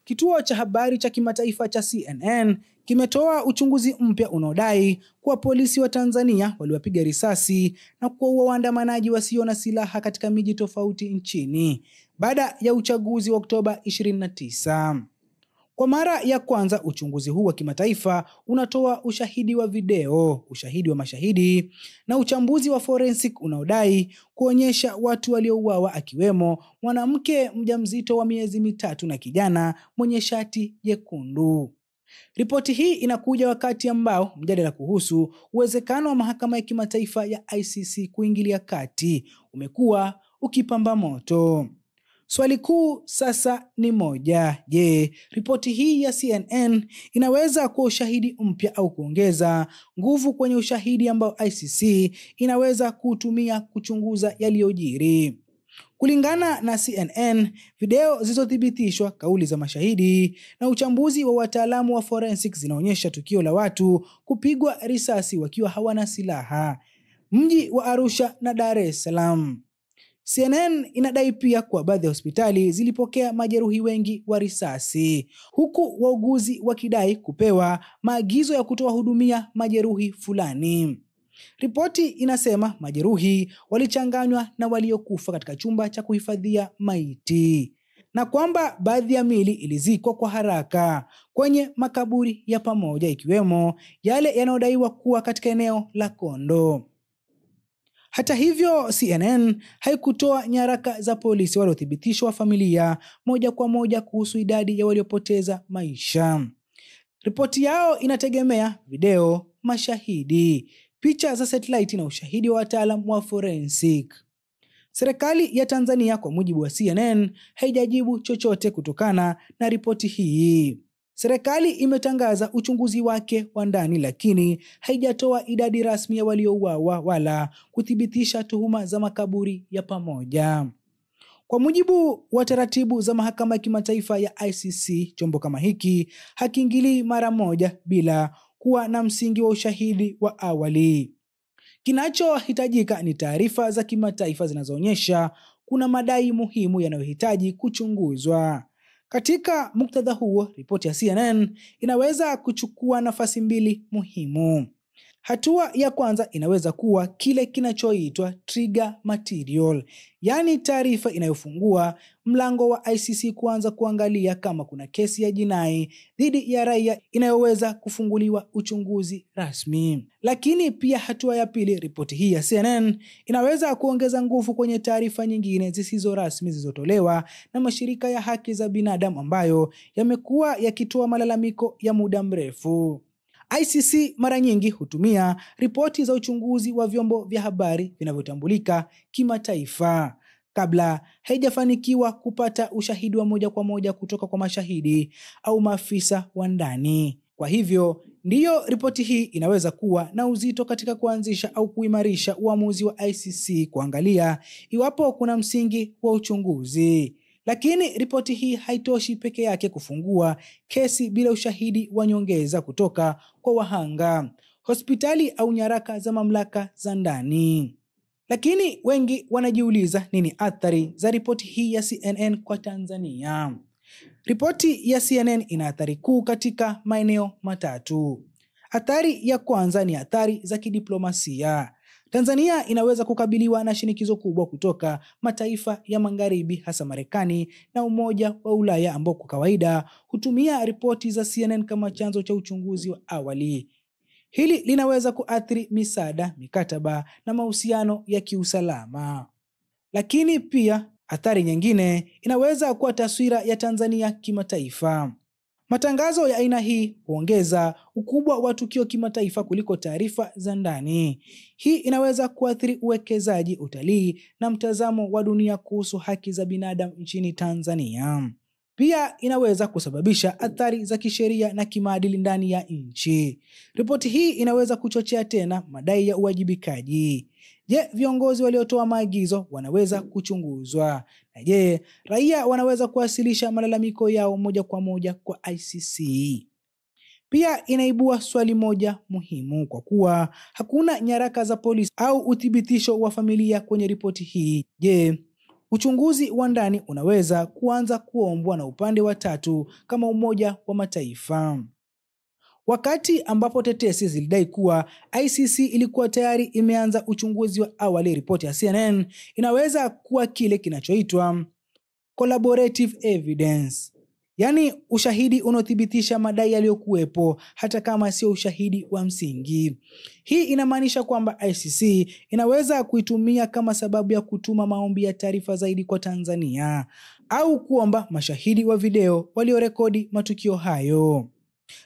Kituo cha habari cha kimataifa cha CNN kimetoa uchunguzi mpya unaodai kuwa polisi wa Tanzania waliwapiga risasi na kuwaua waandamanaji wasio na silaha katika miji tofauti nchini baada ya uchaguzi wa Oktoba 29. Kwa mara ya kwanza uchunguzi huu wa kimataifa unatoa ushahidi wa video, ushahidi wa mashahidi na uchambuzi wa forensic unaodai kuonyesha watu waliouawa akiwemo mwanamke mjamzito wa miezi 3 na kijana mwenye shati jekundu. Ripoti hii inakuja wakati ambao mjadala kuhusu uwezekano wa mahakama ya kimataifa ya ICC kuingilia kati umekuwa ukipamba moto. Swali kuu sasa ni moja. Je, ripoti hii ya CNN inaweza kuwa ushahidi mpya au kuongeza nguvu kwenye ushahidi ambao ICC inaweza kutumia kuchunguza yaliyojiri? Kulingana na CNN, video zilizothibitishwa, kauli za mashahidi na uchambuzi wa wataalamu wa forensic zinaonyesha tukio la watu kupigwa risasi wakiwa hawana silaha, mji wa Arusha na Dar es Salaam. CNN inadai pia kwa baadhi ya hospitali zilipokea majeruhi wengi wa risasi, huku wauguzi wakidai kupewa maagizo ya kutoa hudumia majeruhi fulani. Ripoti inasema majeruhi walichanganywa na waliokufa katika chumba cha kuhifadhia maiti, na kwamba baadhi ya miili ilizikwa kwa haraka kwenye makaburi ya pamoja, ikiwemo yale yanayodaiwa kuwa katika eneo la Kondo. Hata hivyo, CNN haikutoa nyaraka za polisi wala uthibitisho wa familia moja kwa moja kuhusu idadi ya waliopoteza maisha. Ripoti yao inategemea video, mashahidi, picha za satellite na ushahidi wa wataalamu wa forensic. Serikali ya Tanzania, kwa mujibu wa CNN, haijajibu chochote kutokana na ripoti hii. Serikali imetangaza uchunguzi wake wa ndani, lakini haijatoa idadi rasmi ya waliouawa wala kuthibitisha tuhuma za makaburi ya pamoja. Kwa mujibu wa taratibu za mahakama ya kimataifa ya ICC, chombo kama hiki hakiingilii mara moja bila kuwa na msingi wa ushahidi wa awali. Kinachohitajika ni taarifa za kimataifa zinazoonyesha kuna madai muhimu yanayohitaji kuchunguzwa. Katika muktadha huo, ripoti ya CNN inaweza kuchukua nafasi mbili muhimu. Hatua ya kwanza inaweza kuwa kile kinachoitwa trigger material, yaani taarifa inayofungua mlango wa ICC kuanza kuangalia kama kuna kesi ya jinai dhidi ya raia inayoweza kufunguliwa uchunguzi rasmi. Lakini pia hatua ya pili, ripoti hii ya CNN inaweza kuongeza nguvu kwenye taarifa nyingine zisizo rasmi zilizotolewa na mashirika ya haki za binadamu ambayo yamekuwa yakitoa malalamiko ya muda mrefu. ICC mara nyingi hutumia ripoti za uchunguzi wa vyombo vya habari vinavyotambulika kimataifa kabla haijafanikiwa kupata ushahidi wa moja kwa moja kutoka kwa mashahidi au maafisa wa ndani. Kwa hivyo, ndiyo ripoti hii inaweza kuwa na uzito katika kuanzisha au kuimarisha uamuzi wa ICC kuangalia iwapo kuna msingi wa uchunguzi. Lakini ripoti hii haitoshi peke yake kufungua kesi bila ushahidi wa nyongeza kutoka kwa wahanga, hospitali au nyaraka za mamlaka za ndani. Lakini wengi wanajiuliza, nini athari za ripoti hii ya CNN kwa Tanzania? Ripoti ya CNN ina athari kuu katika maeneo matatu. Athari ya kwanza ni athari za kidiplomasia. Tanzania inaweza kukabiliwa na shinikizo kubwa kutoka mataifa ya magharibi, hasa Marekani na Umoja wa Ulaya, ambao kwa kawaida hutumia ripoti za CNN kama chanzo cha uchunguzi wa awali. Hili linaweza kuathiri misaada, mikataba na mahusiano ya kiusalama. Lakini pia athari nyingine inaweza kuwa taswira ya Tanzania kimataifa. Matangazo ya aina hii huongeza ukubwa wa tukio kimataifa kuliko taarifa za ndani. Hii inaweza kuathiri uwekezaji, utalii na mtazamo wa dunia kuhusu haki za binadamu nchini Tanzania. Pia inaweza kusababisha athari za kisheria na kimaadili ndani ya nchi. Ripoti hii inaweza kuchochea tena madai ya uwajibikaji. Je, viongozi waliotoa maagizo wanaweza kuchunguzwa? Na je, raia wanaweza kuwasilisha malalamiko yao moja kwa moja kwa ICC? Pia inaibua swali moja muhimu, kwa kuwa hakuna nyaraka za polisi au uthibitisho wa familia kwenye ripoti hii. Je, uchunguzi wa ndani unaweza kuanza kuombwa na upande wa tatu kama Umoja wa Mataifa. Wakati ambapo tetesi zilidai kuwa ICC ilikuwa tayari imeanza uchunguzi wa awali, ripoti ya CNN inaweza kuwa kile kinachoitwa collaborative evidence, yaani ushahidi unaothibitisha madai yaliyokuwepo hata kama sio ushahidi wa msingi. Hii inamaanisha kwamba ICC inaweza kuitumia kama sababu ya kutuma maombi ya taarifa zaidi kwa Tanzania au kuomba mashahidi wa video waliorekodi matukio hayo.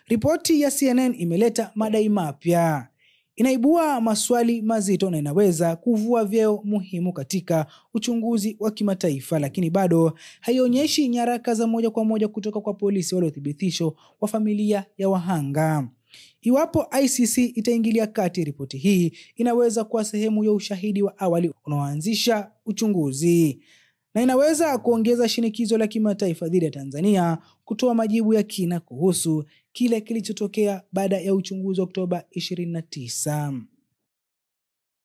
Ripoti ya CNN imeleta madai mapya, inaibua maswali mazito na inaweza kuvua vyeo muhimu katika uchunguzi wa kimataifa, lakini bado haionyeshi nyaraka za moja kwa moja kutoka kwa polisi wala uthibitisho wa familia ya wahanga. Iwapo ICC itaingilia kati, ripoti hii inaweza kuwa sehemu ya ushahidi wa awali unaoanzisha uchunguzi, na inaweza kuongeza shinikizo la kimataifa dhidi ya Tanzania kutoa majibu ya kina kuhusu kile kilichotokea baada ya uchunguzi wa Oktoba 29.